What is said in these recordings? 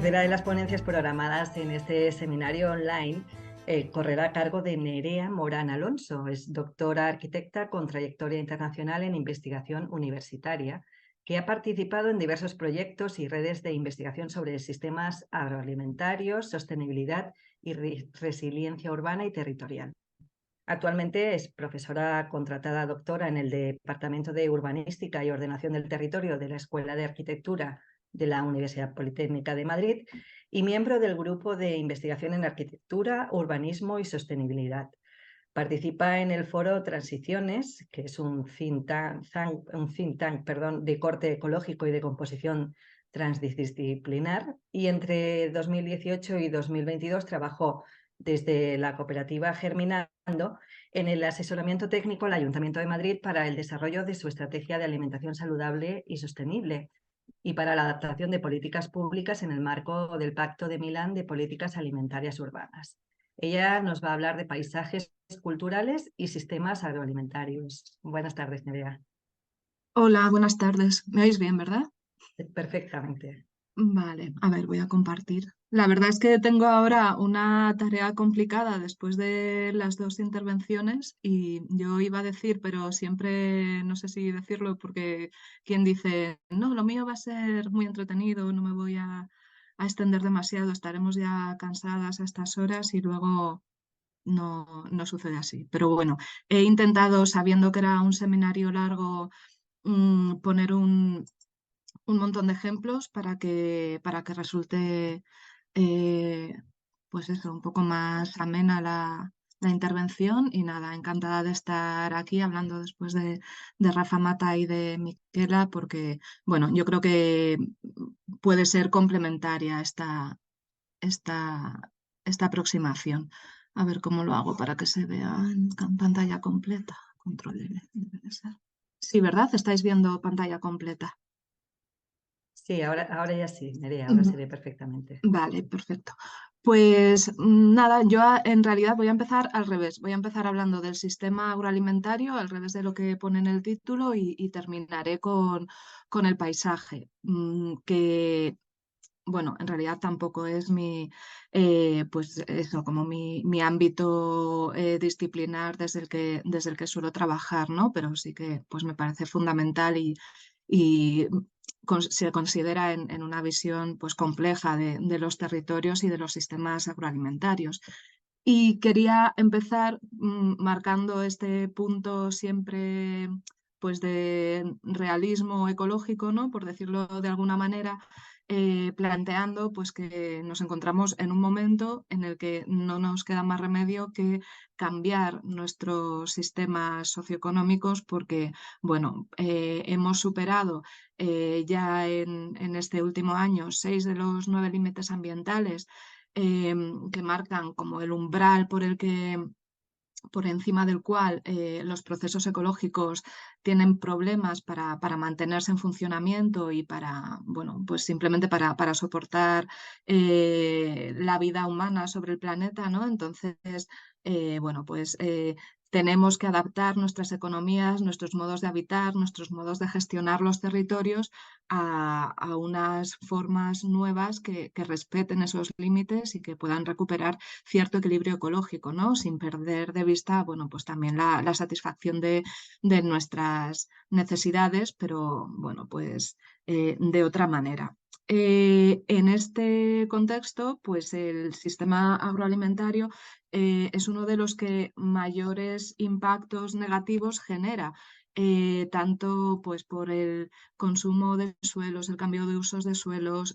tercera de las ponencias programadas en este seminario online correrá a cargo de Nerea Morán Alonso. Es doctora arquitecta con trayectoria internacional en investigación universitaria, que ha participado en diversos proyectos y redes de investigación sobre sistemas agroalimentarios, sostenibilidad y resiliencia urbana y territorial. Actualmente es profesora contratada doctora en el Departamento de Urbanística y Ordenación del Territorio de la Escuela de Arquitectura de la Universidad Politécnica de Madrid y miembro del Grupo de Investigación en Arquitectura, Urbanismo y Sostenibilidad. Participa en el foro Transiciones, que es un think tank, de corte ecológico y de composición transdisciplinar, y entre 2018 y 2022 trabajó desde la cooperativa Germinando en el asesoramiento técnico al Ayuntamiento de Madrid para el desarrollo de su estrategia de alimentación saludable y sostenible y para la adaptación de políticas públicas en el marco del Pacto de Milán de Políticas Alimentarias Urbanas. Ella nos va a hablar de paisajes culturales y sistemas agroalimentarios. Buenas tardes, Nerea. Hola, buenas tardes. ¿Me oís bien, verdad? Perfectamente. Vale, a ver, voy a compartir. La verdad es que tengo ahora una tarea complicada después de las dos intervenciones y yo iba a decir, pero siempre no sé si decirlo porque quien dice, no, lo mío va a ser muy entretenido, no me voy a extender demasiado, estaremos ya cansadas a estas horas y luego no sucede así. Pero bueno, he intentado, sabiendo que era un seminario largo, poner un montón de ejemplos para que resulte, eh, pues eso, un poco más amena la intervención. Y nada, encantada de estar aquí hablando después de Rafa Mata y de Miquela, porque, bueno, yo creo que puede ser complementaria esta aproximación. A ver cómo lo hago para que se vea en pantalla completa. Control L, debe de ser. Sí, ¿verdad? ¿Estáis viendo pantalla completa? Sí, ahora ya sí, Nerea, ahora se ve perfectamente. Vale, perfecto. Pues nada, en realidad voy a empezar al revés. Voy a empezar hablando del sistema agroalimentario, al revés de lo que pone en el título, y terminaré con el paisaje, que, bueno, en realidad tampoco es pues eso, como mi ámbito disciplinar desde el que suelo trabajar, ¿no? Pero sí que pues me parece fundamental y se considera en una visión pues compleja de los territorios y de los sistemas agroalimentarios. Y quería empezar marcando este punto siempre pues de realismo ecológico, ¿no? Por decirlo de alguna manera, planteando pues que nos encontramos en un momento en el que no nos queda más remedio que cambiar nuestros sistemas socioeconómicos porque, bueno, hemos superado ya en este último año 6 de los 9 límites ambientales que marcan como el umbral por encima del cual los procesos ecológicos tienen problemas para mantenerse en funcionamiento y para, bueno, pues simplemente para soportar la vida humana sobre el planeta, ¿no? Entonces, bueno, pues tenemos que adaptar nuestras economías, nuestros modos de habitar, nuestros modos de gestionar los territorios a unas formas nuevas que respeten esos límites y que puedan recuperar cierto equilibrio ecológico, ¿no? Sin perder de vista, bueno, pues también la satisfacción de nuestras necesidades, pero bueno, pues de otra manera. En este contexto, pues el sistema agroalimentario es uno de los que mayores impactos negativos genera. Tanto pues por el consumo de suelos, el cambio de usos de suelos,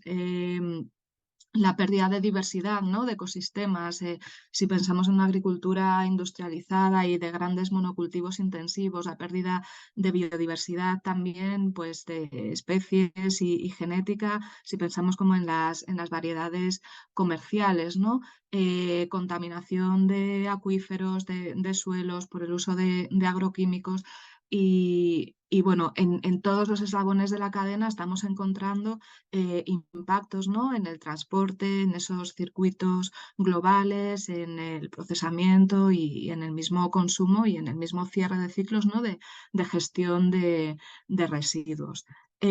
la pérdida de diversidad, ¿no? De ecosistemas. Si pensamos en una agricultura industrializada y de grandes monocultivos intensivos, la pérdida de biodiversidad también, pues de especies y genética. Si pensamos como en las variedades comerciales, ¿no? Contaminación de acuíferos, de suelos por el uso de agroquímicos. Y bueno, en todos los eslabones de la cadena estamos encontrando impactos, ¿no? En el transporte, en esos circuitos globales, en el procesamiento y en el mismo consumo y en el mismo cierre de ciclos, ¿no? De gestión de residuos. A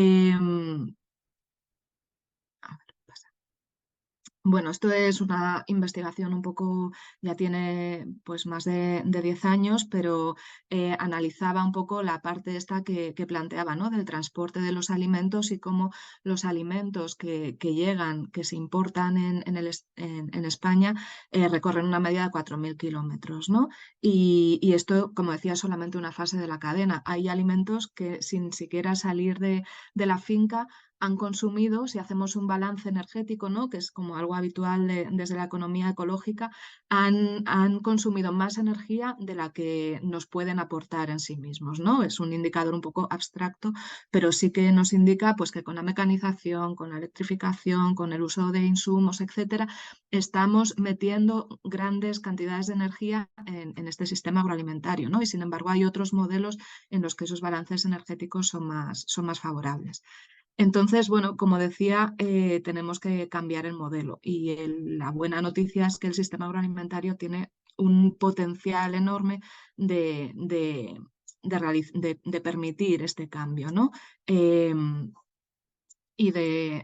ver, pasa. Bueno, esto es una investigación un poco, ya tiene pues más de 10 años, pero analizaba un poco la parte esta que planteaba, ¿no? Del transporte de los alimentos y cómo los alimentos que llegan, que se importan en España, recorren una media de 4.000 kilómetros, ¿no? Y esto, como decía, es solamente una fase de la cadena. Hay alimentos que sin siquiera salir de la finca han consumido, si hacemos un balance energético, ¿no? Que es como algo habitual desde la economía ecológica, han consumido más energía de la que nos pueden aportar en sí mismos, ¿no? Es un indicador un poco abstracto, pero sí que nos indica pues, que con la mecanización, con la electrificación, con el uso de insumos, etcétera, estamos metiendo grandes cantidades de energía en este sistema agroalimentario, ¿no? Y sin embargo hay otros modelos en los que esos balances energéticos son más favorables. Entonces, bueno, como decía, tenemos que cambiar el modelo y la buena noticia es que el sistema agroalimentario tiene un potencial enorme de permitir este cambio, ¿no? Em, y de,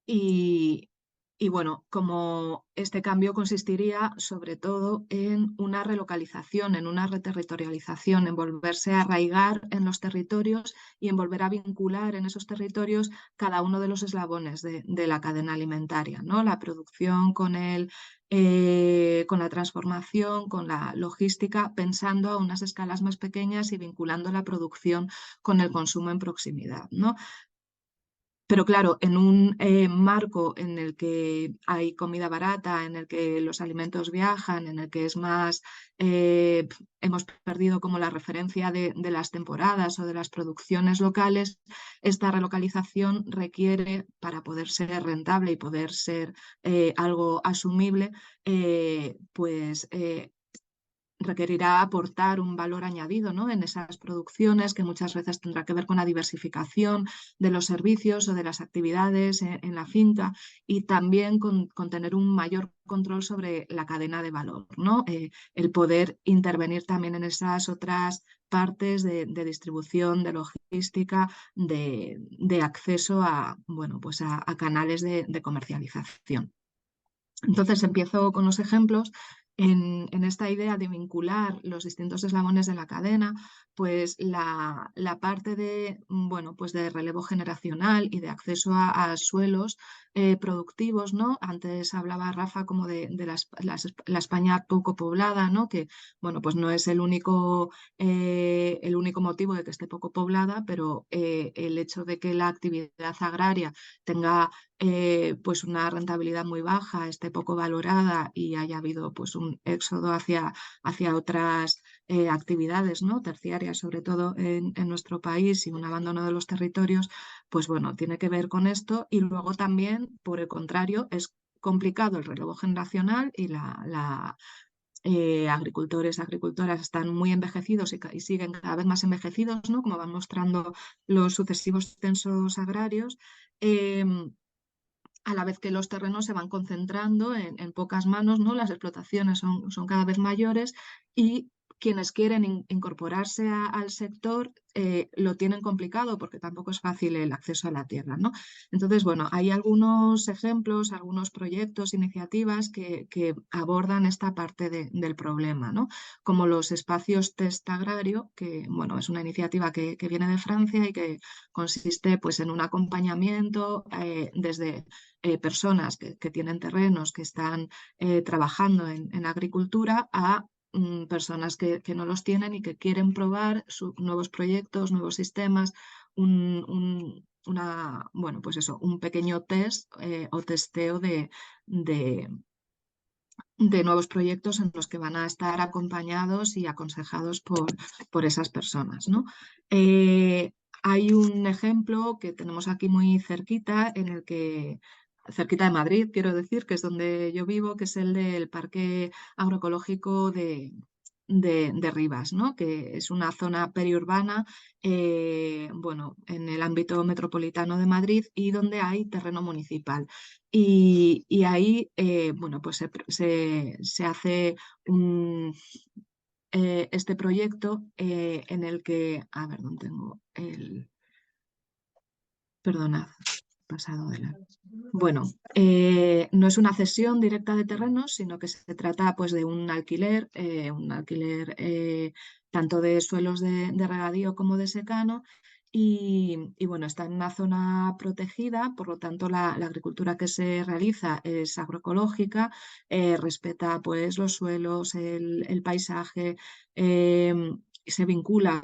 y, y bueno, como este cambio consistiría sobre todo en una relocalización, en una reterritorialización, en volverse a arraigar en los territorios y en volver a vincular en esos territorios cada uno de los eslabones de la cadena alimentaria, ¿no? La producción con la transformación, con la logística, pensando a unas escalas más pequeñas y vinculando la producción con el consumo en proximidad, ¿no? Pero claro, en un marco en el que hay comida barata, en el que los alimentos viajan, en el que es más, hemos perdido como la referencia de las temporadas o de las producciones locales, esta relocalización requiere, para poder ser rentable y poder ser algo asumible, pues requerirá aportar un valor añadido, ¿no? En esas producciones, que muchas veces tendrá que ver con la diversificación de los servicios o de las actividades en la finca y también con tener un mayor control sobre la cadena de valor, ¿no? El poder intervenir también en esas otras partes de distribución, de logística, de acceso a, bueno, pues a canales de comercialización. Entonces empiezo con los ejemplos. En esta idea de vincular los distintos eslabones de la cadena, pues la parte de, bueno, pues de relevo generacional y de acceso a suelos productivos, ¿no? Antes hablaba Rafa como de la España poco poblada, ¿no? Que, bueno, pues no es el único motivo de que esté poco poblada, pero el hecho de que la actividad agraria tenga pues una rentabilidad muy baja, esté poco valorada y haya habido pues un éxodo hacia otras actividades, ¿no? Terciarias, sobre todo en nuestro país, y un abandono de los territorios, pues bueno, tiene que ver con esto. Y luego también, por el contrario, es complicado el relevo generacional y agricultores, agricultoras están muy envejecidos y siguen cada vez más envejecidos, ¿no? Como van mostrando los sucesivos censos agrarios. A la vez que los terrenos se van concentrando en pocas manos, ¿no? Las explotaciones son cada vez mayores y quienes quieren incorporarse al sector lo tienen complicado porque tampoco es fácil el acceso a la tierra, ¿no? Entonces, bueno, hay algunos ejemplos, algunos proyectos, iniciativas que abordan esta parte del problema, ¿no? Como los espacios test agrario, que, bueno, es una iniciativa que viene de Francia y que consiste pues, en un acompañamiento desde personas que tienen terrenos, que están trabajando en agricultura, a personas que no los tienen y que quieren probar nuevos proyectos, nuevos sistemas, bueno, pues eso, un pequeño test o testeo de nuevos proyectos en los que van a estar acompañados y aconsejados por esas personas, ¿no? Hay un ejemplo que tenemos aquí muy cerquita, cerquita de Madrid, quiero decir, que es donde yo vivo, que es el del Parque Agroecológico de Rivas, ¿no? Que es una zona periurbana, bueno, en el ámbito metropolitano de Madrid y donde hay terreno municipal. Y ahí, bueno, pues se hace este proyecto en el que, a ver, ¿dónde tengo el...? Perdonad. pasado de la... Bueno, no es una cesión directa de terrenos, sino que se trata pues, de un alquiler tanto de suelos de regadío como de secano. Y, bueno, está en una zona protegida, por lo tanto la agricultura que se realiza es agroecológica, respeta pues, los suelos, el paisaje, se vincula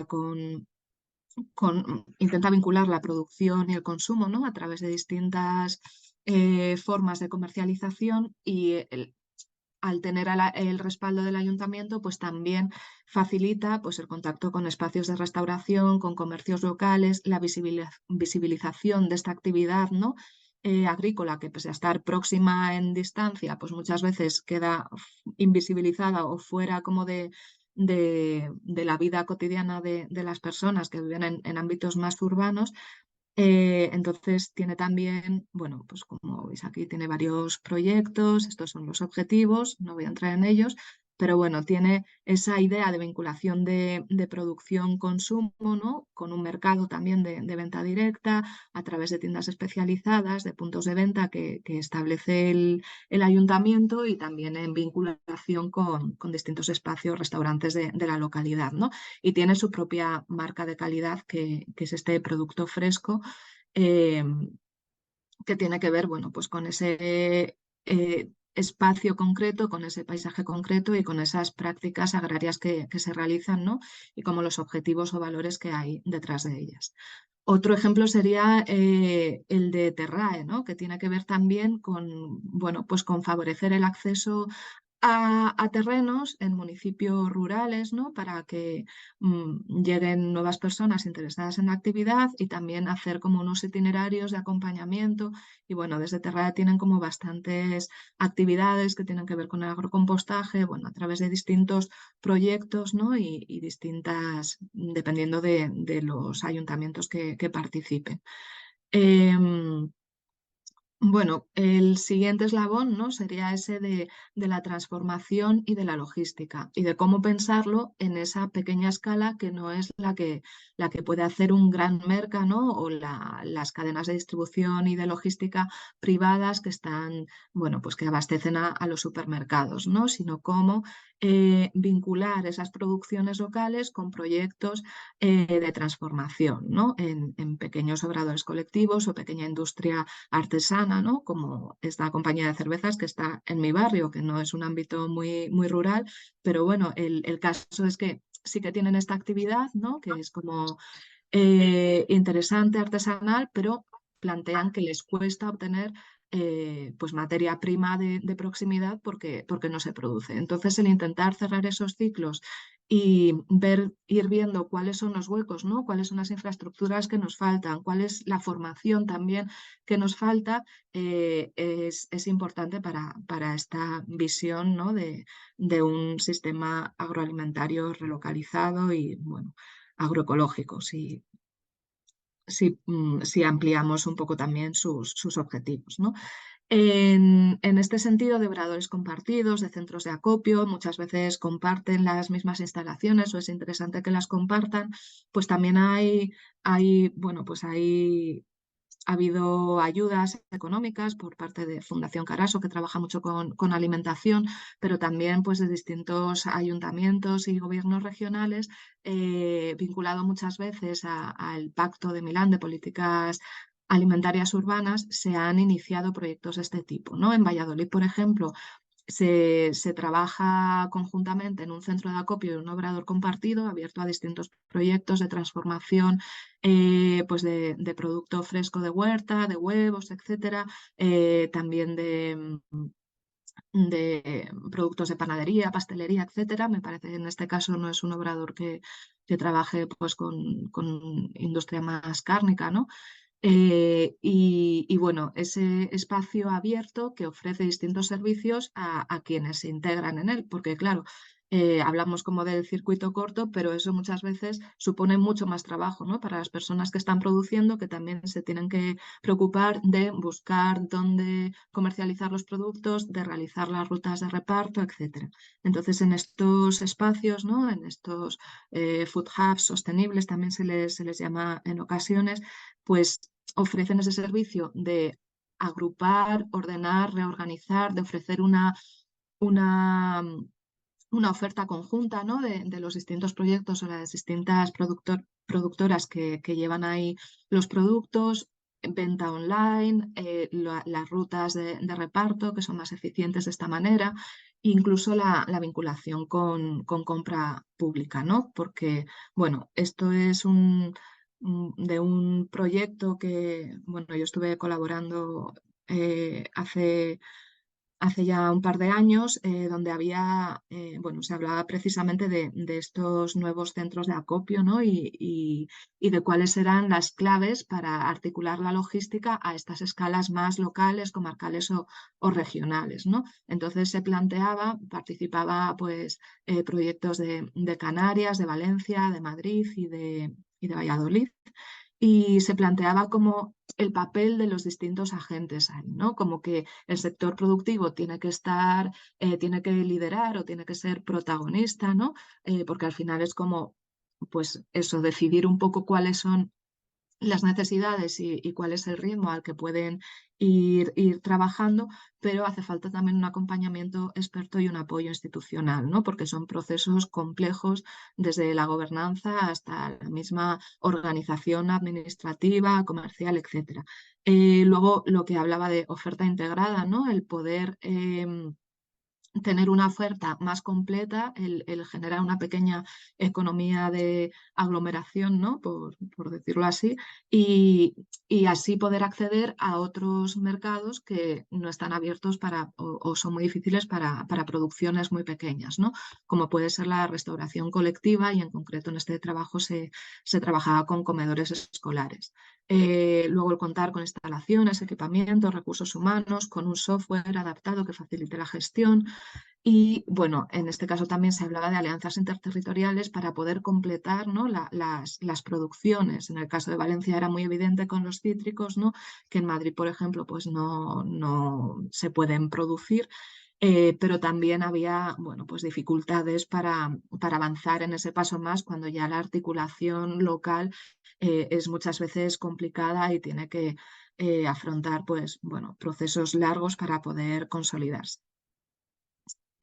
intenta vincular la producción y el consumo, ¿no? A través de distintas formas de comercialización y al tener el respaldo del ayuntamiento, pues también facilita pues, el contacto con espacios de restauración, con comercios locales, la visibilización de esta actividad, ¿no? Agrícola, que pese a estar próxima en distancia, pues muchas veces queda invisibilizada o fuera como de la vida cotidiana de las personas que viven en ámbitos más urbanos. Entonces tiene también, bueno, pues como veis aquí tiene varios proyectos, estos son los objetivos, no voy a entrar en ellos, pero bueno, tiene esa idea de vinculación de producción-consumo, ¿no? Con un mercado también de venta directa a través de tiendas especializadas, de puntos de venta que establece el ayuntamiento y también en vinculación con distintos espacios, restaurantes de la localidad, ¿no? Y tiene su propia marca de calidad que es este producto fresco eh, que tiene que ver, bueno, pues con ese espacio concreto, con ese paisaje concreto y con esas prácticas agrarias que se realizan, ¿no? Y como los objetivos o valores que hay detrás de ellas. Otro ejemplo sería el de Terrae, ¿no? Que tiene que ver también con, bueno, pues con favorecer el acceso a terrenos en municipios rurales, ¿no? Para que lleguen nuevas personas interesadas en la actividad y también hacer como unos itinerarios de acompañamiento. Y bueno, desde Terra tienen como bastantes actividades que tienen que ver con el agrocompostaje, bueno, a través de distintos proyectos, ¿no? Y distintas, dependiendo de los ayuntamientos que participen. Bueno, el siguiente eslabón, ¿no? Sería ese de la transformación y de la logística y de cómo pensarlo en esa pequeña escala que no es la que puede hacer un gran mercado, ¿no? O las cadenas de distribución y de logística privadas que están, bueno, pues que abastecen a los supermercados, ¿no? Sino cómo vincular esas producciones locales con proyectos de transformación, ¿no? En pequeños obradores colectivos o pequeña industria artesana, ¿no? Como esta compañía de cervezas que está en mi barrio, que no es un ámbito muy rural, pero bueno, el caso es que sí que tienen esta actividad, ¿no? Que es como interesante, artesanal, pero plantean que les cuesta obtener pues materia prima de proximidad porque no se produce. Entonces, el intentar cerrar esos ciclos y ir viendo cuáles son los huecos, ¿no? Cuáles son las infraestructuras que nos faltan, cuál es la formación también que nos falta, es importante para esta visión, ¿no? de un sistema agroalimentario relocalizado y, bueno, agroecológico, si ampliamos un poco también sus objetivos, ¿no? En este sentido, de obradores compartidos, de centros de acopio, muchas veces comparten las mismas instalaciones o es interesante que las compartan, pues también bueno, pues ha habido ayudas económicas por parte de Fundación Caraso, que trabaja mucho con alimentación, pero también pues, de distintos ayuntamientos y gobiernos regionales, vinculado muchas veces al Pacto de Milán de Políticas Alimentarias Urbanas, se han iniciado proyectos de este tipo, ¿no? En Valladolid, por ejemplo, se trabaja conjuntamente en un centro de acopio y un obrador compartido abierto a distintos proyectos de transformación pues de producto fresco de huerta, de huevos, etcétera, también de productos de panadería, pastelería, etcétera. Me parece que en este caso no es un obrador que trabaje pues, con industria más cárnica, ¿no? Y, bueno, ese espacio abierto que ofrece distintos servicios a quienes se integran en él, porque claro, hablamos como del circuito corto, pero eso muchas veces supone mucho más trabajo, ¿no? Para las personas que están produciendo, que también se tienen que preocupar de buscar dónde comercializar los productos, de realizar las rutas de reparto, etcétera. Entonces, en estos espacios, ¿no? En estos food hubs sostenibles, también se les llama en ocasiones, pues ofrecen ese servicio de agrupar, ordenar, reorganizar, de ofrecer una, una oferta conjunta, ¿no? de los distintos proyectos o las distintas productoras que llevan ahí los productos, venta online, las rutas de reparto que son más eficientes de esta manera, incluso la vinculación con compra pública, ¿no? Porque, bueno, esto es de un proyecto que, bueno, yo estuve colaborando hace ya un par de años, donde había, bueno, se hablaba precisamente de estos nuevos centros de acopio, ¿no? Y de cuáles eran las claves para articular la logística a estas escalas más locales, comarcales o regionales, ¿no? Entonces se planteaba, participaba pues proyectos de Canarias, de Valencia, de Madrid y de Valladolid, y se planteaba como el papel de los distintos agentes ahí, ¿no? Como que el sector productivo tiene que estar, tiene que liderar o tiene que ser protagonista, ¿no? Porque al final es como, pues eso, decidir un poco cuáles son las necesidades y cuál es el ritmo al que pueden ir trabajando, pero hace falta también un acompañamiento experto y un apoyo institucional, ¿no? Porque son procesos complejos desde la gobernanza hasta la misma organización administrativa, comercial, etcétera. Luego, lo que hablaba de oferta integrada, ¿no? El poder tener una oferta más completa, el generar una pequeña economía de aglomeración, ¿no? Por decirlo así, y así poder acceder a otros mercados que no están abiertos o son muy difíciles para producciones muy pequeñas, ¿no? Como puede ser la restauración colectiva, y en concreto en este trabajo se trabajaba con comedores escolares. Luego el contar con instalaciones, equipamientos, recursos humanos, con un software adaptado que facilite la gestión. Y bueno, en este caso también se hablaba de alianzas interterritoriales para poder completar, ¿no? las producciones. En el caso de Valencia era muy evidente con los cítricos, ¿no? Que en Madrid, por ejemplo, pues no se pueden producir. Pero también había, bueno, pues dificultades para avanzar en ese paso más cuando ya la articulación local es muchas veces complicada y tiene que afrontar, pues, bueno, procesos largos para poder consolidarse.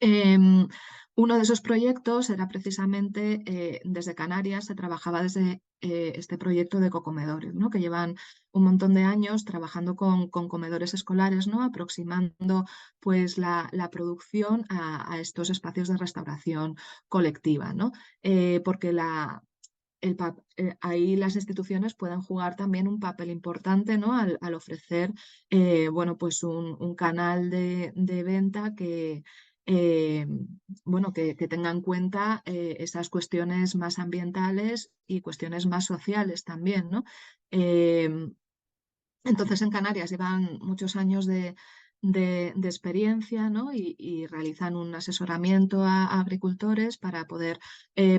Em, Uno de esos proyectos era precisamente desde Canarias, se trabajaba desde este proyecto de cocomedores, ¿no? Que llevan un montón de años trabajando con comedores escolares, ¿no? Aproximando pues la producción a estos espacios de restauración colectiva, ¿no? Porque ahí las instituciones pueden jugar también un papel importante, ¿no? Al ofrecer bueno, pues un canal de venta eh, bueno, que tenga en cuenta esas cuestiones más ambientales y cuestiones más sociales también, ¿no? Em, entonces en Canarias llevan muchos años de experiencia, ¿no? Y realizan un asesoramiento a agricultores para poder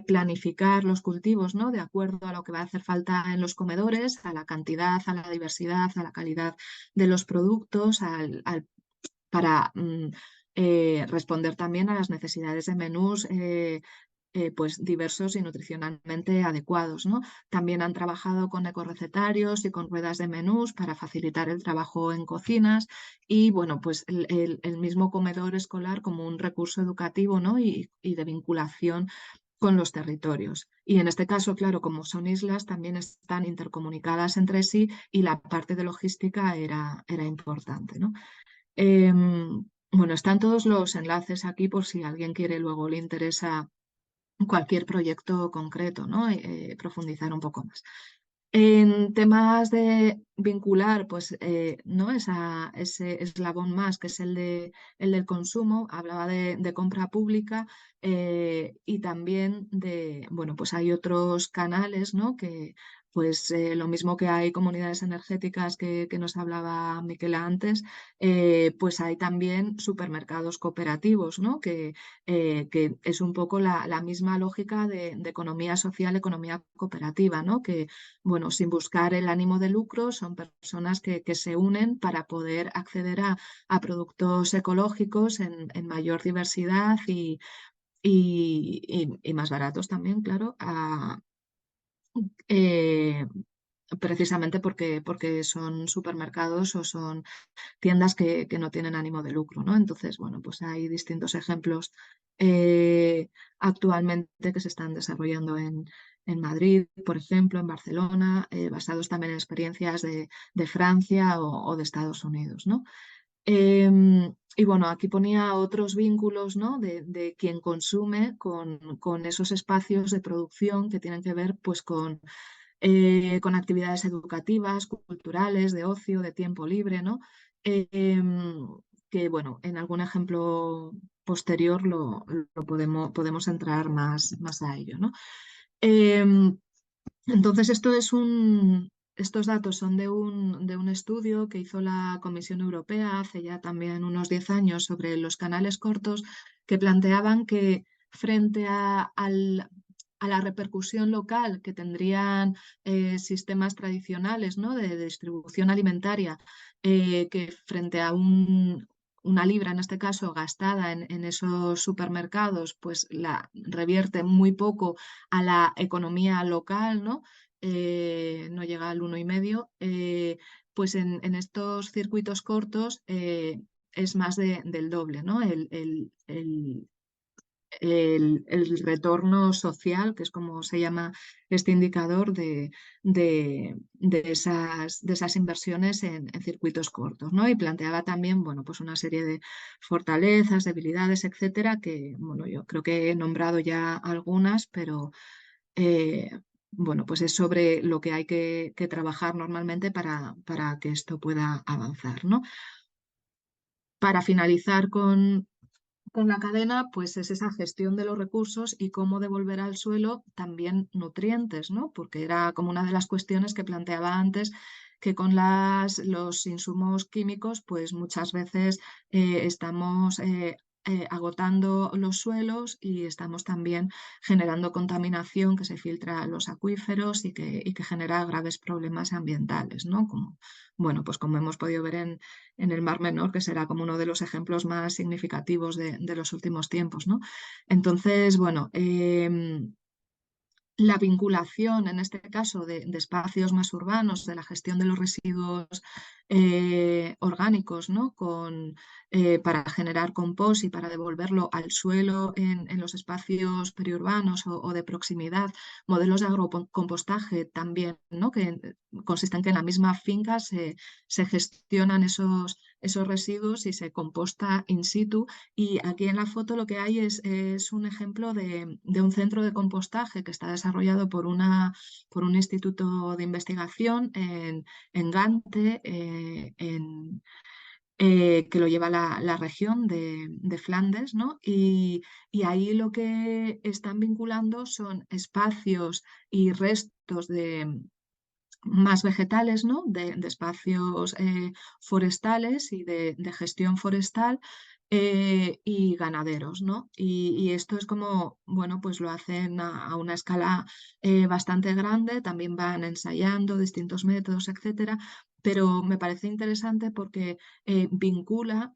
planificar los cultivos, ¿no? De acuerdo a lo que va a hacer falta en los comedores, a la cantidad, a la diversidad, a la calidad de los productos, para responder también a las necesidades de menús pues diversos y nutricionalmente adecuados, ¿no? También han trabajado con ecorrecetarios y con ruedas de menús para facilitar el trabajo en cocinas y, bueno, pues el mismo comedor escolar como un recurso educativo, ¿no? Y de vinculación con los territorios. Y en este caso, claro, como son islas, también están intercomunicadas entre sí y la parte de logística era importante, ¿no? Bueno, están todos los enlaces aquí por si alguien quiere, luego le interesa cualquier proyecto concreto, ¿no? Profundizar un poco más. En temas de vincular, pues, ¿no? Ese eslabón más, que es el del consumo, hablaba de compra pública y también bueno, pues hay otros canales, ¿no? Que, pues, lo mismo que hay comunidades energéticas que nos hablaba Miquela antes, pues hay también supermercados cooperativos, ¿no? Que es un poco la misma lógica de economía social, economía cooperativa, ¿no? Que bueno, sin buscar el ánimo de lucro, son personas que se unen para poder acceder a productos ecológicos en mayor diversidad y más baratos también, claro, eh, precisamente porque son supermercados o son tiendas que no tienen ánimo de lucro, ¿no? Entonces, bueno, pues hay distintos ejemplos actualmente que se están desarrollando en Madrid, por ejemplo, en Barcelona, basados también en experiencias de Francia o de Estados Unidos, ¿no? Y bueno, aquí ponía otros vínculos, ¿no? de quien consume con esos espacios de producción que tienen que ver pues con actividades educativas, culturales, de ocio, de tiempo libre, ¿no? Que bueno, en algún ejemplo posterior podemos entrar más a ello, ¿no? Em, entonces, estos datos son de un estudio que hizo la Comisión Europea hace ya también unos 10 años sobre los canales cortos que planteaban que frente a la repercusión local que tendrían sistemas tradicionales, ¿no? de distribución alimentaria, que frente a una libra, en este caso, gastada en esos supermercados, pues la revierte muy poco a la economía local, ¿no? No llega al 1,5, pues en estos circuitos cortos es más del doble, ¿no? El retorno social, que es como se llama este indicador de esas inversiones en circuitos cortos, ¿no? Y planteaba también, bueno, pues una serie de fortalezas, debilidades, etcétera, que, bueno, yo creo que he nombrado ya algunas, pero eh, bueno, pues es sobre lo que hay que trabajar normalmente para que esto pueda avanzar, ¿no? Para finalizar con la cadena, pues es esa gestión de los recursos y cómo devolver al suelo también nutrientes, ¿no? Porque era como una de las cuestiones que planteaba antes, que con los insumos químicos, pues muchas veces estamos agotando los suelos y estamos también generando contaminación que se filtra a los acuíferos y que genera graves problemas ambientales, ¿no? Como, bueno, pues como hemos podido ver en el Mar Menor, que será como uno de los ejemplos más significativos de los últimos tiempos, ¿no? Entonces, bueno, la vinculación, en este caso, de espacios más urbanos, de la gestión de los residuos orgánicos, ¿no? Para generar compost y para devolverlo al suelo en los espacios periurbanos o de proximidad, modelos de agrocompostaje también, ¿no? Que consisten en que en la misma finca se gestionan esos residuos y se composta in situ. Y aquí en la foto lo que hay es un ejemplo de un centro de compostaje que está desarrollado por un instituto de investigación en Gante, que lo lleva la región de Flandes, ¿no? Y ahí lo que están vinculando son espacios y restos más vegetales, ¿no? De espacios forestales y de gestión forestal y ganaderos, ¿no? Y esto es como, bueno, pues lo hacen a una escala bastante grande, también van ensayando distintos métodos, etcétera, pero me parece interesante porque vincula,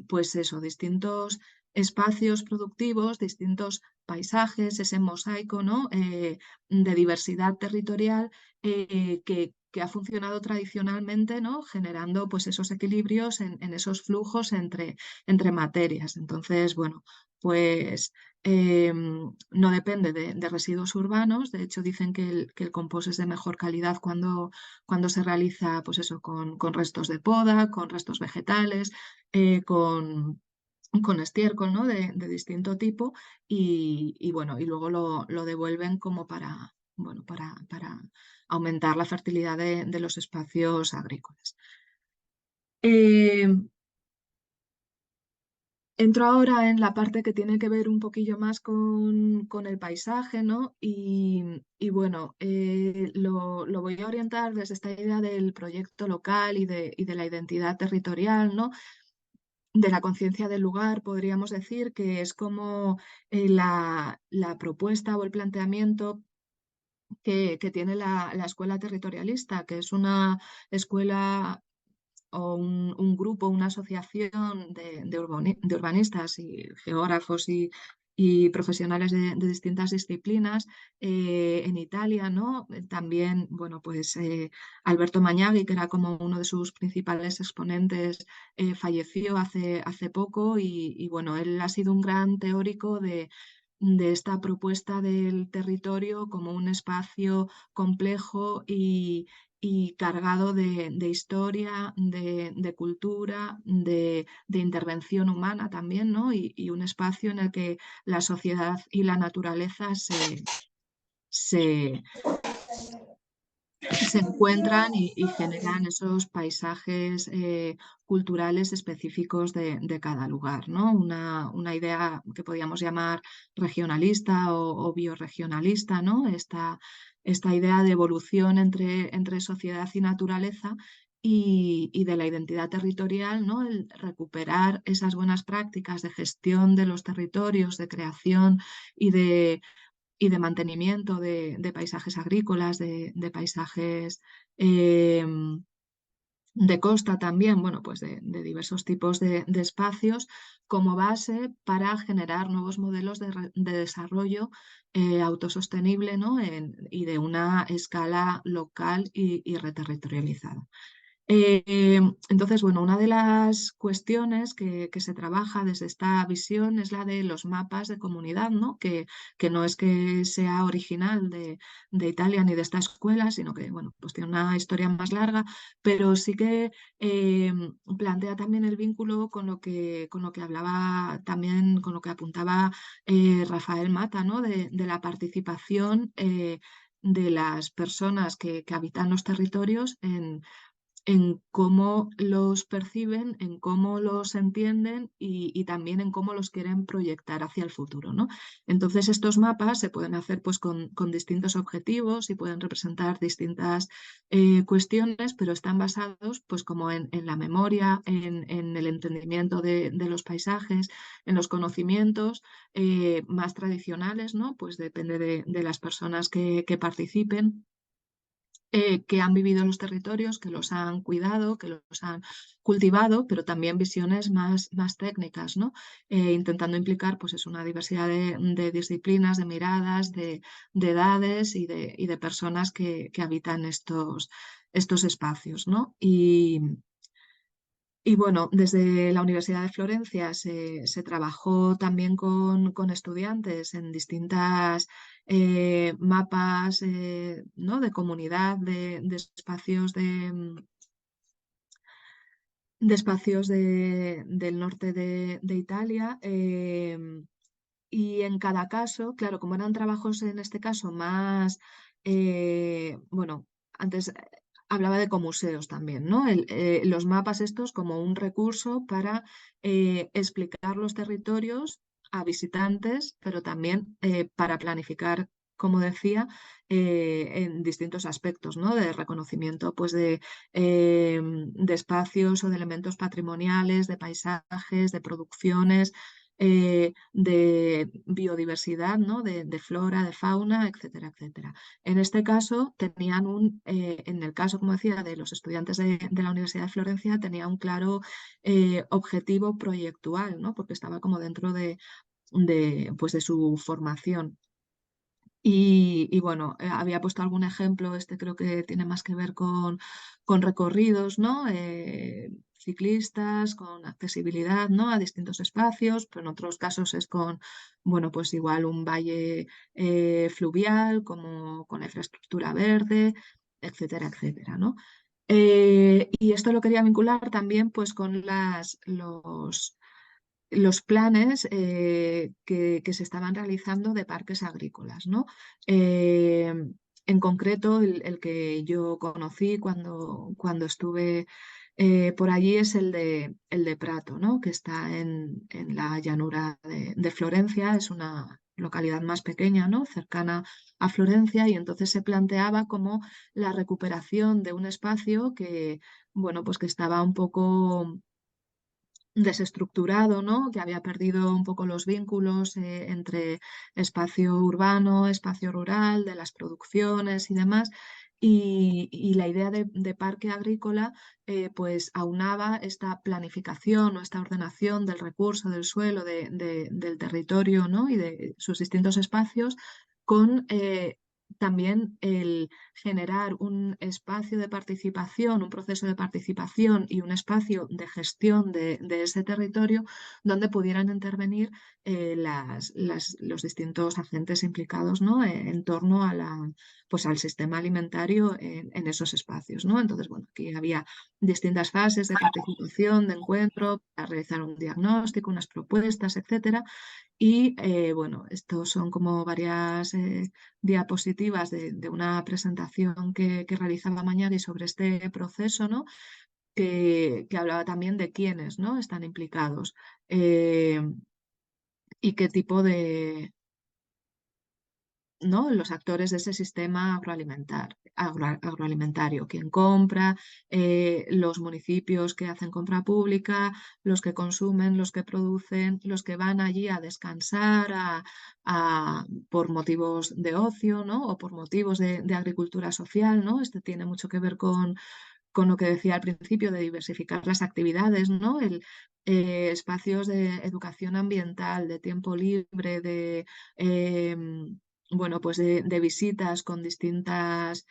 pues eso, distintos espacios productivos, distintos paisajes, ese mosaico, ¿no? De diversidad territorial que ha funcionado tradicionalmente, ¿no? Generando pues, esos equilibrios en esos flujos entre materias. Entonces, bueno, pues no depende de residuos urbanos. De hecho, dicen que el compost es de mejor calidad cuando se realiza pues eso, con restos de poda, con restos vegetales, con estiércol, ¿no? de distinto tipo y bueno, y luego lo devuelven como bueno, para aumentar la fertilidad de los espacios agrícolas. Eh, Entro ahora en la parte que tiene que ver un poquillo más con el paisaje, ¿no? Y bueno, lo voy a orientar desde esta idea del proyecto local y de la identidad territorial, ¿no? De la conciencia del lugar, podríamos decir, que es como la propuesta o el planteamiento que tiene la escuela territorialista, que es una escuela o un grupo, una asociación de urbanistas y geógrafos y profesionales de distintas disciplinas. En Italia, ¿no? También, bueno, pues Alberto Magnaghi, que era como uno de sus principales exponentes, falleció hace poco y, bueno, él ha sido un gran teórico de esta propuesta del territorio como un espacio complejo y cargado de historia, de cultura, de intervención humana también, ¿no? Y un espacio en el que la sociedad y la naturaleza se, se encuentran y generan esos paisajes culturales específicos de cada lugar, ¿no? Una idea que podríamos llamar regionalista o bioregionalista, ¿no? Esta idea de evolución entre sociedad y naturaleza y de la identidad territorial, ¿no? El recuperar esas buenas prácticas de gestión de los territorios, de creación y de mantenimiento de paisajes agrícolas, de paisajes eh, de costa también, bueno, pues de diversos tipos de espacios como base para generar nuevos modelos de desarrollo autosostenible, ¿no? Y de una escala local y reterritorializada. Entonces, bueno, una de las cuestiones que se trabaja desde esta visión es la de los mapas de comunidad, ¿no? Que no es que sea original de Italia ni de esta escuela, sino que, bueno, pues tiene una historia más larga, pero sí que plantea también el vínculo con lo que hablaba también, con lo que apuntaba Rafael Mata, ¿no? De la participación de las personas que habitan los territorios en cómo los perciben, en cómo los entienden y también en cómo los quieren proyectar hacia el futuro, ¿no? Entonces, estos mapas se pueden hacer pues, con distintos objetivos y pueden representar distintas cuestiones, pero están basados pues, como en la memoria, en el entendimiento de los paisajes, en los conocimientos más tradicionales, ¿no? Pues depende de las personas que participen, que han vivido en los territorios, que los han cuidado, que los han cultivado, pero también visiones más técnicas, ¿no? Intentando implicar pues, es una diversidad de disciplinas, de miradas, de edades y de personas que habitan estos espacios, ¿no? Y bueno, desde la Universidad de Florencia se trabajó también con estudiantes en distintas mapas, ¿no? De comunidad, de espacios del norte de Italia. Y en cada caso, claro, como eran trabajos en este caso más, bueno, antes hablaba de comuseos también, ¿no? Los mapas estos como un recurso para explicar los territorios a visitantes, pero también para planificar, como decía, en distintos aspectos, ¿no? De reconocimiento, pues de espacios o de elementos patrimoniales, de paisajes, de producciones de biodiversidad, ¿no? De flora, de fauna, etcétera, etcétera. En este caso, en el caso, como decía, de los estudiantes de la Universidad de Florencia, tenía un claro objetivo proyectual, ¿no? Porque estaba como dentro pues de su formación. Y bueno, había puesto algún ejemplo, este creo que tiene más que ver con recorridos, ¿no? Ciclistas, con accesibilidad, ¿no? A distintos espacios, pero en otros casos es con, bueno, pues igual un valle fluvial, como con la infraestructura verde, etcétera, etcétera, ¿no? Y esto lo quería vincular también pues con los planes que se estaban realizando de parques agrícolas, ¿no? En concreto, el que yo conocí cuando estuve por allí es el de Prato, ¿no? Que está en la llanura de Florencia, es una localidad más pequeña, ¿no? Cercana a Florencia, y entonces se planteaba como la recuperación de un espacio que, bueno, pues que estaba un poco desestructurado, ¿no? Que había perdido un poco los vínculos entre espacio urbano, espacio rural, de las producciones y demás. Y la idea de parque agrícola pues aunaba esta planificación o esta ordenación del recurso, del suelo, del territorio, ¿no? Y de sus distintos espacios con también el generar un espacio de participación, un proceso de participación y un espacio de gestión de ese territorio donde pudieran intervenir los distintos agentes implicados, ¿no? En torno a pues al sistema alimentario en esos espacios, ¿no? Entonces, bueno, aquí había distintas fases de participación, de encuentro, para realizar un diagnóstico, unas propuestas, etcétera. Y bueno, estos son como varias diapositivas de una presentación que realizaba Mañari sobre este proceso, ¿no? Que hablaba también de quiénes, ¿no? Están implicados eh, y qué tipo ¿no? Los actores de ese sistema agroalimentario, quien compra, los municipios que hacen compra pública, los que consumen, los que producen, los que van allí a descansar por motivos de ocio, ¿no? O por motivos de agricultura social, ¿no? Este tiene mucho que ver con lo que decía al principio de diversificar las actividades, ¿no? Espacios de educación ambiental, de tiempo libre, bueno, pues de visitas con distintos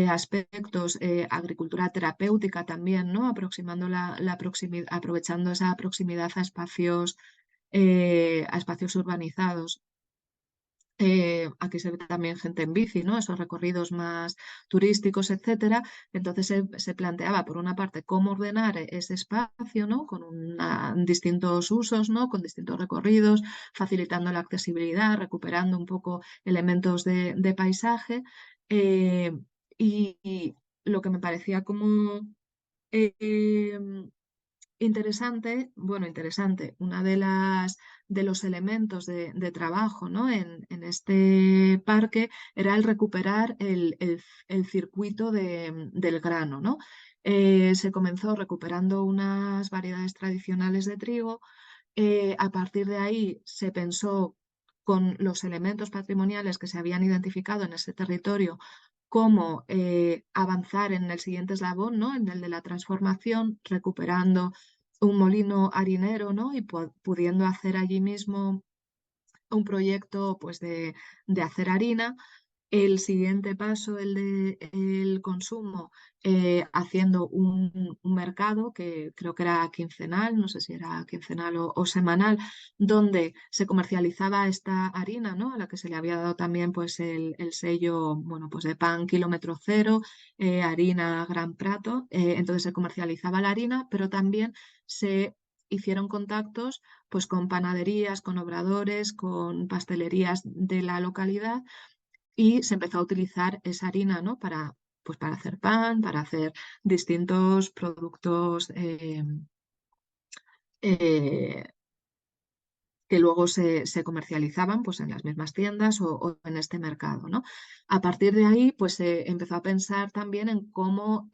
aspectos, agricultura terapéutica también, ¿no? Aproximando la proximidad, aprovechando esa proximidad a espacios urbanizados. Aquí se ve también gente en bici, ¿no? Esos recorridos más turísticos, etcétera. Entonces se planteaba, por una parte, cómo ordenar ese espacio, ¿no? Con distintos usos, ¿no? Con distintos recorridos, facilitando la accesibilidad, recuperando un poco elementos de paisaje. Eh, y lo que me parecía como eh, interesante, bueno, interesante, una de los elementos de trabajo, ¿no? En este parque era el recuperar el circuito del grano, ¿no? Se comenzó recuperando unas variedades tradicionales de trigo. A partir de ahí se pensó con los elementos patrimoniales que se habían identificado en ese territorio cómo avanzar en el siguiente eslabón, ¿no? En el de la transformación, recuperando un molino harinero, ¿no? Y pudiendo hacer allí mismo un proyecto pues, de hacer harina. El siguiente paso, el de el consumo, haciendo un mercado que creo que era quincenal, no sé si era quincenal o semanal, donde se comercializaba esta harina, ¿no? A la que se le había dado también pues, el sello, bueno, pues de pan kilómetro cero, harina gran prato. Entonces se comercializaba la harina, pero también se hicieron contactos pues, con panaderías, con obradores, con pastelerías de la localidad y se empezó a utilizar esa harina, ¿no? Pues para hacer pan, para hacer distintos productos eh, que luego se comercializaban pues, en las mismas tiendas o en este mercado, ¿no? A partir de ahí, pues se empezó a pensar también en cómo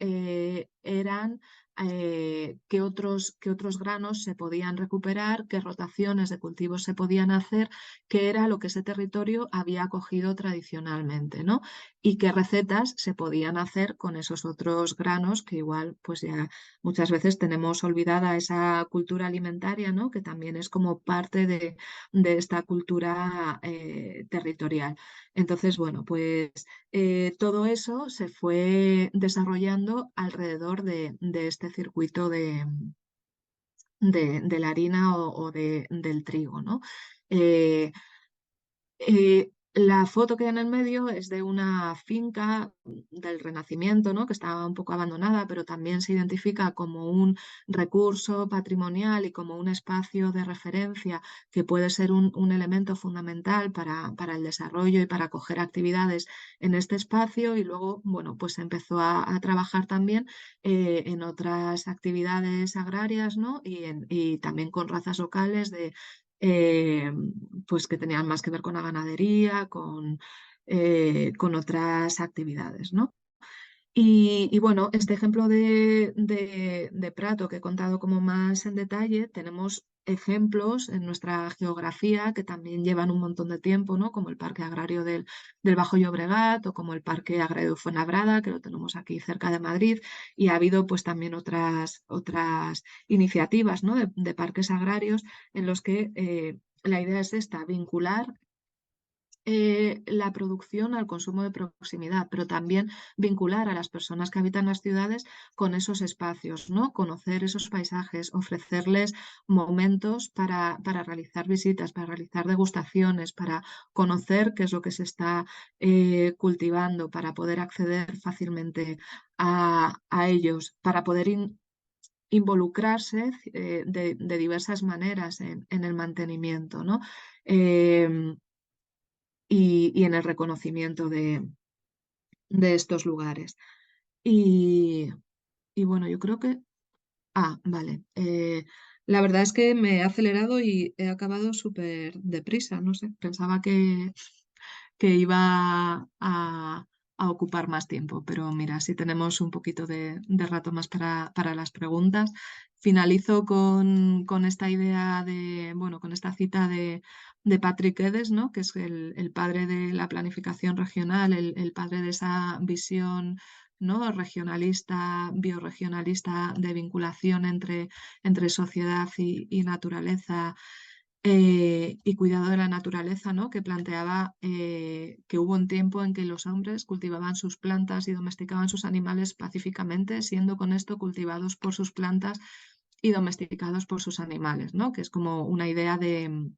qué otros granos se podían recuperar, qué rotaciones de cultivos se podían hacer, qué era lo que ese territorio había acogido tradicionalmente, ¿no? Y qué recetas se podían hacer con esos otros granos que igual, pues ya muchas veces tenemos olvidada esa cultura alimentaria, ¿no? Que también es como parte de esta cultura territorial. Entonces, bueno, pues todo eso se fue desarrollando alrededor de este circuito de la harina o del trigo, ¿no? Eh, la foto que hay en el medio es de una finca del Renacimiento, ¿no? Que estaba un poco abandonada, pero también se identifica como un recurso patrimonial y como un espacio de referencia que puede ser un elemento fundamental para el desarrollo y para acoger actividades en este espacio. Y luego, bueno, pues se empezó a trabajar también en otras actividades agrarias, ¿no? Y también con razas locales eh, pues que tenían más que ver con la ganadería, con otras actividades, ¿no? Y bueno, este ejemplo de Prato que he contado como más en detalle, tenemos ejemplos en nuestra geografía que también llevan un montón de tiempo, ¿no? Como el Parque Agrario del Bajo Llobregat o como el Parque Agrario de Fuenlabrada, que lo tenemos aquí cerca de Madrid, y ha habido pues también otras iniciativas, ¿no? de parques agrarios en los que la idea es esta, vincular la producción al consumo de proximidad, pero también vincular a las personas que habitan las ciudades con esos espacios, ¿no? Conocer esos paisajes, ofrecerles momentos para realizar visitas, para realizar degustaciones, para conocer qué es lo que se está cultivando, para poder acceder fácilmente a ellos, para poder involucrarse de diversas maneras en el mantenimiento, ¿no? Em, y en el reconocimiento de estos lugares. Y, y bueno, yo creo que... Ah, vale. La verdad es que me he acelerado y he acabado súper deprisa, no sé, pensaba que iba a ocupar más tiempo, pero mira, si tenemos un poquito de rato más para las preguntas. Finalizo con esta idea de, bueno, con esta cita de Patrick Edes, ¿no? Que es el padre de la planificación regional, el padre de esa visión, ¿no? Regionalista, bioregionalista de vinculación entre sociedad y naturaleza y cuidado de la naturaleza, ¿no? Que planteaba que hubo un tiempo en que los hombres cultivaban sus plantas y domesticaban sus animales pacíficamente, siendo con esto cultivados por sus plantas y domesticados por sus animales, ¿no? Que es como una idea de,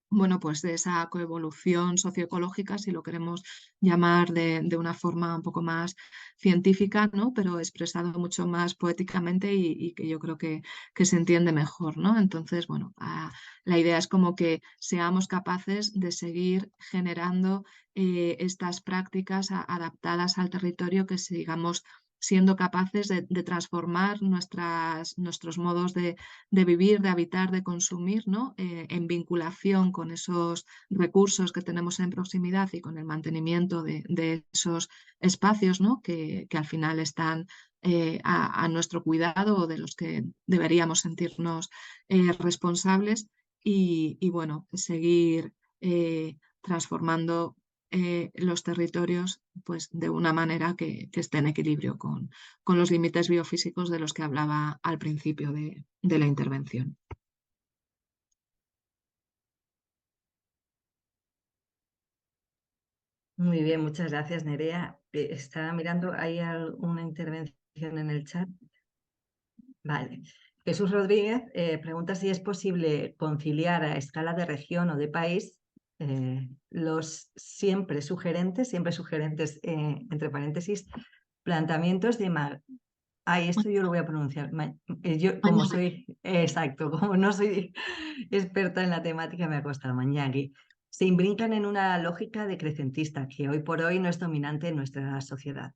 bueno, pues de esa coevolución socioecológica, si lo queremos llamar de una forma un poco más científica, ¿no? Pero expresado mucho más poéticamente y que yo creo que se entiende mejor, ¿no? Entonces, bueno, la idea es como que seamos capaces de seguir generando estas prácticas adaptadas al territorio, que sigamos siendo capaces de transformar nuestros modos de vivir, de habitar, de consumir, ¿no? En vinculación con esos recursos que tenemos en proximidad y con el mantenimiento de esos espacios, ¿no? Que al final están a nuestro cuidado o de los que deberíamos sentirnos responsables y, bueno, seguir transformando los territorios pues, de una manera que esté en equilibrio con los límites biofísicos de los que hablaba al principio de la intervención. Muy bien, muchas gracias, Nerea. Estaba mirando, ¿hay alguna intervención en el chat? Vale. Jesús Rodríguez pregunta si es posible conciliar a escala de región o de país los siempre sugerentes, entre paréntesis, planteamientos de... Ay, esto yo lo voy a pronunciar. Yo, como Mañana. soy, exacto, como no soy experta en la temática, me ha costado Mañagui. Se imbrican en una lógica decrecentista que hoy por hoy no es dominante en nuestra sociedad.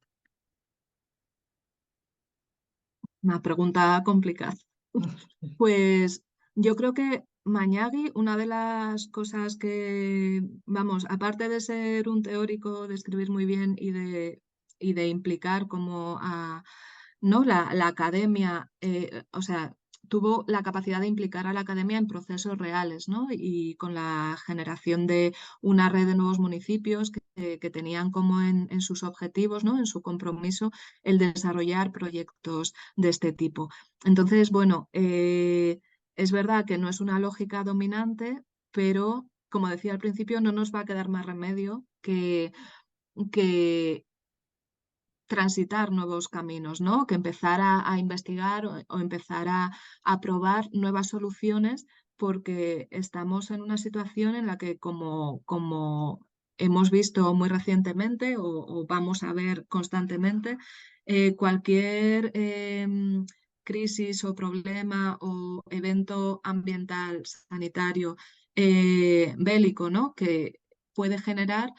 Una pregunta complicada. Pues yo creo que Mañagui, una de las cosas que, vamos, aparte de ser un teórico, de escribir muy bien y de implicar como a, ¿no? la academia, o sea, tuvo la capacidad de implicar a la academia en procesos reales, ¿no? Y con la generación de una red de nuevos municipios que tenían como en sus objetivos, ¿no? En su compromiso, el desarrollar proyectos de este tipo. Entonces, bueno, es verdad que no es una lógica dominante, pero como decía al principio, no nos va a quedar más remedio que transitar nuevos caminos, ¿no? Que empezar a investigar o empezar a probar nuevas soluciones porque estamos en una situación en la que como hemos visto muy recientemente o vamos a ver constantemente, cualquier crisis o problema o evento ambiental, sanitario, bélico, ¿no? Que puede generar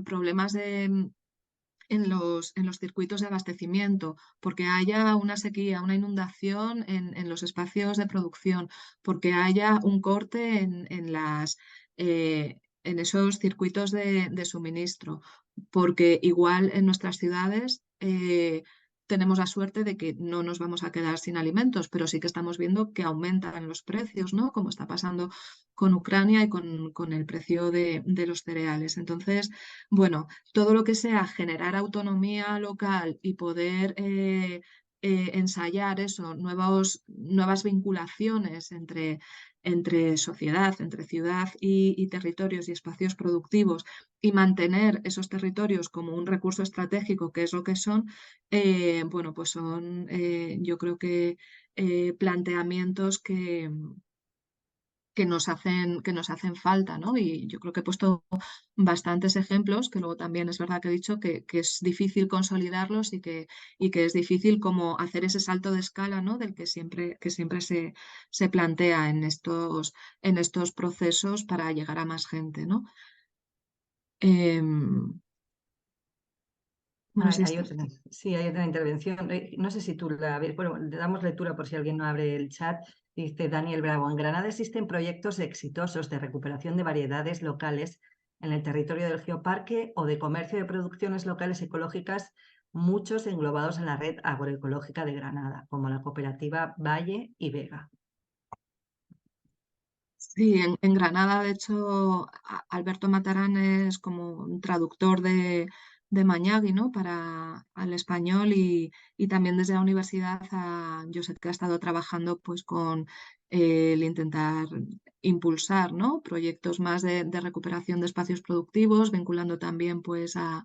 problemas en los circuitos de abastecimiento, porque haya una sequía, una inundación en los espacios de producción, porque haya un corte en esos circuitos de suministro, porque igual en nuestras ciudades tenemos la suerte de que no nos vamos a quedar sin alimentos, pero sí que estamos viendo que aumentan los precios, ¿no? Como está pasando con Ucrania y con el precio de los cereales. Entonces, bueno, todo lo que sea generar autonomía local y poder ensayar eso, nuevas vinculaciones entre sociedad, entre ciudad y territorios y espacios productivos y mantener esos territorios como un recurso estratégico, que es lo que son, bueno, pues son yo creo que planteamientos que nos hacen falta, ¿no? Y yo creo que he puesto bastantes ejemplos, que luego también es verdad que he dicho que es difícil consolidarlos y que es difícil como hacer ese salto de escala, ¿no? Del que siempre se plantea en estos procesos para llegar a más gente, ¿no? Bueno, sí, Hay otra, sí, hay otra intervención. No sé si tú la ves. Bueno, le damos lectura por si alguien no abre el chat. Dice Daniel Bravo, en Granada existen proyectos exitosos de recuperación de variedades locales en el territorio del geoparque o de comercio de producciones locales ecológicas, muchos englobados en la red agroecológica de Granada, como la cooperativa Valle y Vega. Sí, en Granada, de hecho, Alberto Matarán es como un traductor de Mañagui, ¿no? Para al español y también desde la universidad yo sé que ha estado trabajando pues con el intentar impulsar, ¿no? Proyectos más de recuperación de espacios productivos, vinculando también pues a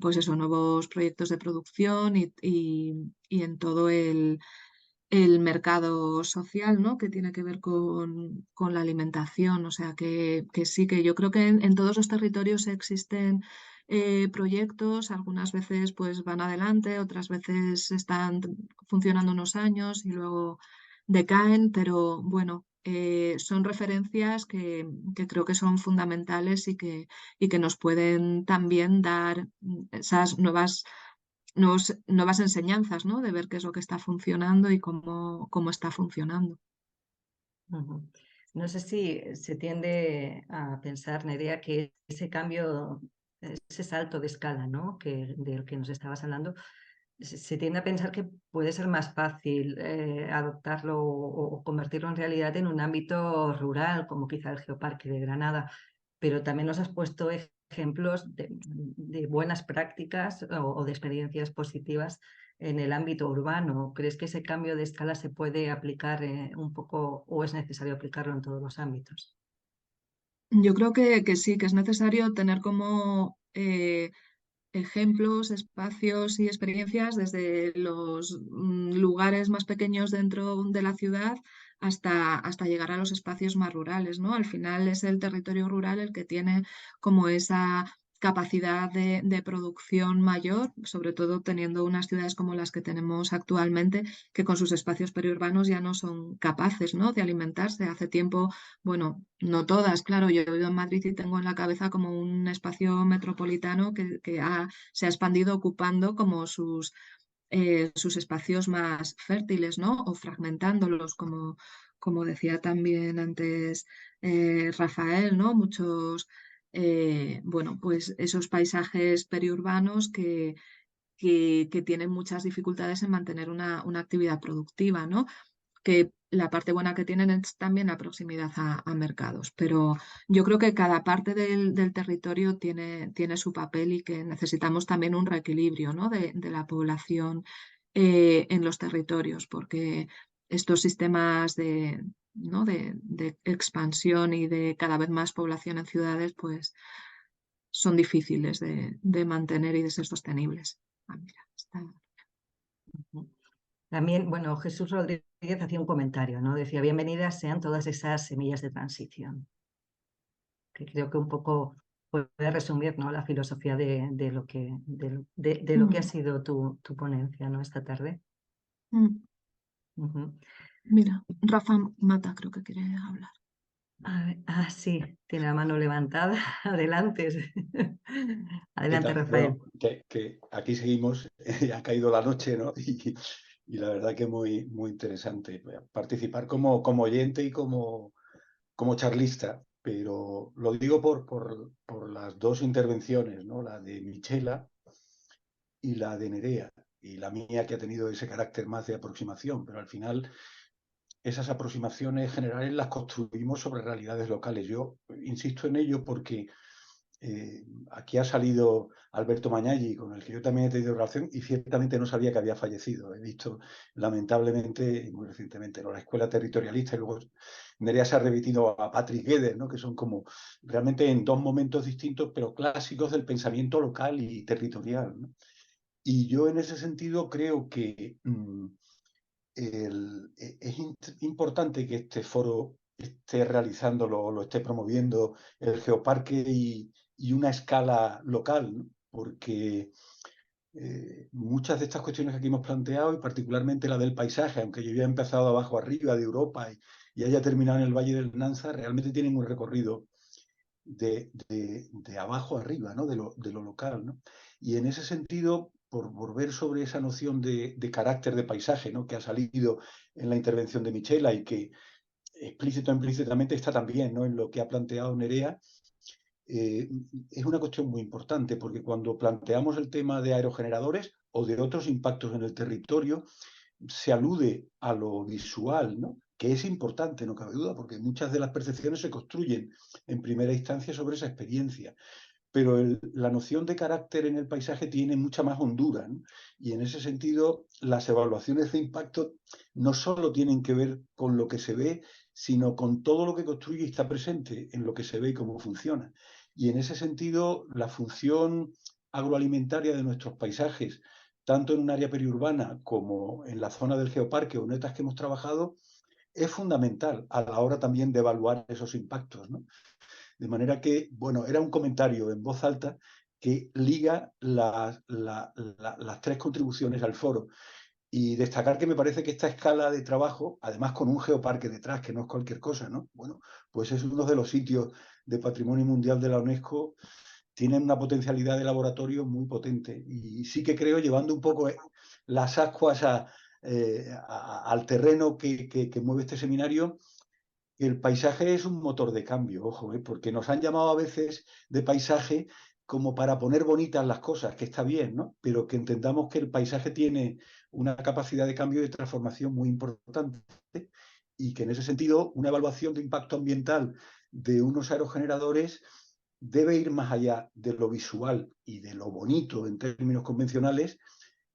pues eso, nuevos proyectos de producción y en todo el mercado social, ¿no? Que tiene que ver con la alimentación. O sea, que sí, que yo creo que en todos los territorios existen proyectos, algunas veces pues van adelante, otras veces están funcionando unos años y luego decaen, pero bueno, son referencias que creo que son fundamentales y que nos pueden también dar esas nuevas enseñanzas, ¿no? De ver qué es lo que está funcionando y cómo está funcionando. Ujú. No sé si se tiende a pensar, Nerea, que ese cambio, ese salto de escala, ¿no? Del que nos estabas hablando, se tiende a pensar que puede ser más fácil adoptarlo o convertirlo en realidad en un ámbito rural, como quizá el Geoparque de Granada, pero también nos has puesto ejemplos de buenas prácticas o de experiencias positivas en el ámbito urbano. ¿Crees que ese cambio de escala se puede aplicar un poco o es necesario aplicarlo en todos los ámbitos? Yo creo que sí, que es necesario tener como ejemplos, espacios y experiencias desde los lugares más pequeños dentro de la ciudad hasta llegar a los espacios más rurales, ¿no? Al final es el territorio rural el que tiene como esa capacidad de producción mayor, sobre todo teniendo unas ciudades como las que tenemos actualmente, que con sus espacios periurbanos ya no son capaces, ¿no? De alimentarse. Hace tiempo, bueno, no todas, claro, yo he vivido en Madrid y tengo en la cabeza como un espacio metropolitano que se ha expandido ocupando como sus espacios más fértiles, ¿no? O fragmentándolos, como decía también antes Rafael, ¿no? Muchos, bueno, pues esos paisajes periurbanos que tienen muchas dificultades en mantener una actividad productiva, ¿no? Que la parte buena que tienen es también la proximidad a mercados, pero yo creo que cada parte del territorio tiene su papel y que necesitamos también un reequilibrio, ¿no? de la población en los territorios, porque estos sistemas ¿no? de expansión y de cada vez más población en ciudades, pues son difíciles de mantener y de ser sostenibles. Ah, mira, Ujú. También, bueno, Jesús Rodríguez hacía un comentario, ¿no? Decía, bienvenidas sean todas esas semillas de transición, que creo que un poco puede resumir, ¿no? La filosofía de lo de lo que ha Mm, sido tu ponencia, ¿no? Esta tarde. mm. Ujú. Mira, Rafa Mata creo que quiere hablar. Sí, tiene la mano levantada. Adelante. ¿Qué Adelante, tal? Rafael. Bueno, que aquí seguimos, ha caído la noche, ¿no? Y la verdad que muy interesante participar como oyente y como charlista, pero lo digo por las dos intervenciones, ¿no? La de Michela y la de Nerea, y la mía que ha tenido ese carácter más de aproximación, pero al final esas aproximaciones generales las construimos sobre realidades locales. Yo insisto en ello porque aquí ha salido Alberto Mañaggi, con el que yo también he tenido relación, y ciertamente no sabía que había fallecido. He visto, lamentablemente, muy recientemente, ¿no?, La Escuela Territorialista, y luego Nerea se ha repetido a Patrick Guedes, ¿no?, que son como realmente en dos momentos distintos, pero clásicos del pensamiento local y territorial, ¿no? Y yo en ese sentido creo que es importante que este foro esté realizándolo, lo esté promoviendo el Geoparque y una escala local, ¿no? Porque muchas de estas cuestiones que aquí hemos planteado, y particularmente la del paisaje, aunque yo ya he empezado abajo arriba de Europa y haya terminado en el Valle del Nansa, realmente tienen un recorrido de abajo arriba, ¿no?, de lo local, ¿no? Y en ese sentido, por volver sobre esa noción de carácter de paisaje, ¿no?, que ha salido en la intervención de Michela y que explícito o implícitamente está también, ¿no?, en lo que ha planteado Nerea, es una cuestión muy importante, porque cuando planteamos el tema de aerogeneradores o de otros impactos en el territorio, se alude a lo visual, ¿no?, que es importante, no cabe duda, porque muchas de las percepciones se construyen en primera instancia sobre esa experiencia. Pero la noción de carácter en el paisaje tiene mucha más hondura, ¿no? Y en ese sentido, las evaluaciones de impacto no solo tienen que ver con lo que se ve, sino con todo lo que construye y está presente en lo que se ve y cómo funciona. Y en ese sentido, la función agroalimentaria de nuestros paisajes, tanto en un área periurbana como en la zona del geoparque o en otras que hemos trabajado, es fundamental a la hora también de evaluar esos impactos, ¿no? De manera que, bueno, era un comentario en voz alta que liga las tres contribuciones al foro. Y destacar que me parece que esta escala de trabajo, además con un geoparque detrás, que no es cualquier cosa, ¿no? Bueno, pues es uno de los sitios de Patrimonio Mundial de la UNESCO, tienen una potencialidad de laboratorio muy potente. Y sí que creo, llevando un poco las ascuas al terreno que mueve este seminario, el paisaje es un motor de cambio, ojo, porque nos han llamado a veces de paisaje como para poner bonitas las cosas, que está bien, ¿no? Pero que entendamos que el paisaje tiene una capacidad de cambio y de transformación muy importante y que en ese sentido una evaluación de impacto ambiental de unos aerogeneradores debe ir más allá de lo visual y de lo bonito en términos convencionales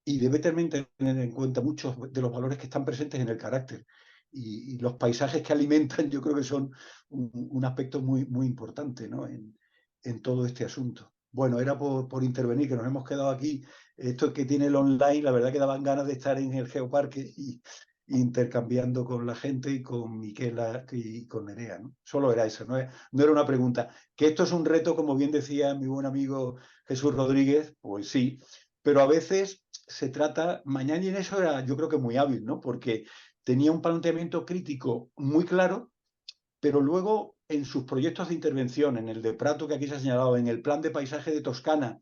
y debe también tener en cuenta muchos de los valores que están presentes en el carácter. Y los paisajes que alimentan yo creo que son un aspecto muy, muy importante, ¿no?, en todo este asunto. Bueno, era por intervenir, que nos hemos quedado aquí. Esto que tiene el online, la verdad que daban ganas de estar en el Geoparque y intercambiando con la gente y con Miquela y con Nerea, ¿no? Solo era eso, no era una pregunta. Que esto es un reto, como bien decía mi buen amigo Jesús Rodríguez, pues sí, pero a veces se trata, Mañañi en eso era, yo creo que muy hábil, ¿no?, porque tenía un planteamiento crítico muy claro, pero luego en sus proyectos de intervención, en el de Prato que aquí se ha señalado, en el plan de paisaje de Toscana,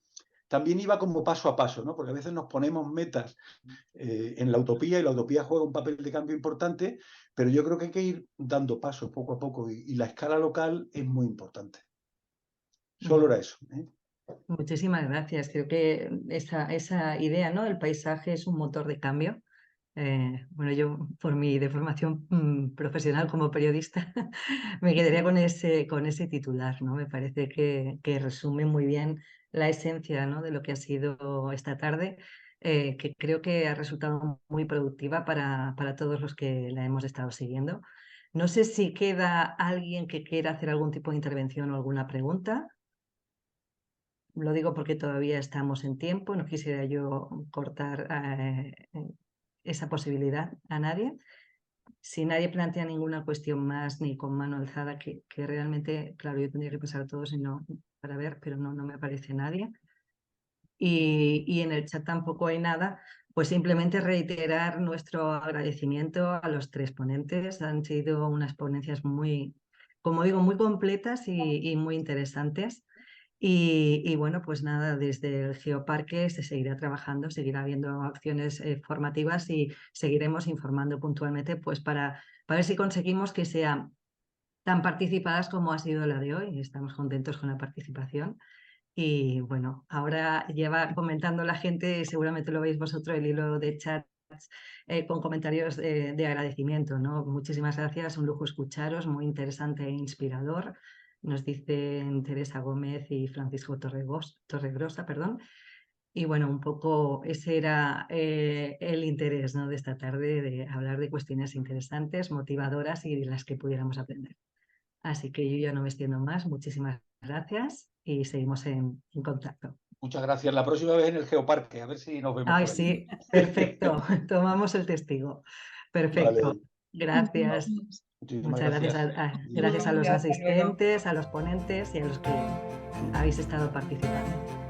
también iba como paso a paso, ¿no?, porque a veces nos ponemos metas en la utopía y la utopía juega un papel de cambio importante, pero yo creo que hay que ir dando pasos poco a poco y la escala local es muy importante. Solo era eso, ¿eh? Muchísimas gracias. Creo que esa idea, ¿no?, el paisaje es un motor de cambio. Bueno, yo por mi deformación profesional como periodista me quedaría con ese titular, ¿no? Me parece que resume muy bien la esencia, ¿no?, de lo que ha sido esta tarde, que creo que ha resultado muy productiva para todos los que la hemos estado siguiendo. No sé si queda alguien que quiera hacer algún tipo de intervención o alguna pregunta. Lo digo porque todavía estamos en tiempo, no quisiera yo cortar esa posibilidad a nadie. Si nadie plantea ninguna cuestión más ni con mano alzada, que realmente, claro, yo tendría que pasar a todos para ver, pero no me aparece nadie. Y en el chat tampoco hay nada, pues simplemente reiterar nuestro agradecimiento a los tres ponentes. Han sido unas ponencias muy, como digo, muy completas y muy interesantes. Y bueno, pues nada, desde el Geoparque se seguirá trabajando, seguirá habiendo acciones formativas y seguiremos informando puntualmente pues para ver si conseguimos que sean tan participadas como ha sido la de hoy. Estamos contentos con la participación Y bueno, ahora lleva comentando la gente, seguramente lo veis vosotros, el hilo de chats con comentarios de agradecimiento, ¿no? Muchísimas gracias, un lujo escucharos, muy interesante e inspirador. Nos dicen Teresa Gómez y Francisco Torregrosa, perdón. Y bueno, un poco ese era el interés, ¿no?, de esta tarde, de hablar de cuestiones interesantes, motivadoras y de las que pudiéramos aprender. Así que yo ya no me extiendo más. Muchísimas gracias y seguimos en contacto. Muchas gracias. La próxima vez en el Geoparque, a ver si nos vemos Ay, por allí. sí, perfecto. Tomamos el testigo. Perfecto. Vale, Gracias. muchísimas Muchas gracias gracias. gracias a los Hasta luego. asistentes, a los ponentes y a los que habéis estado participando.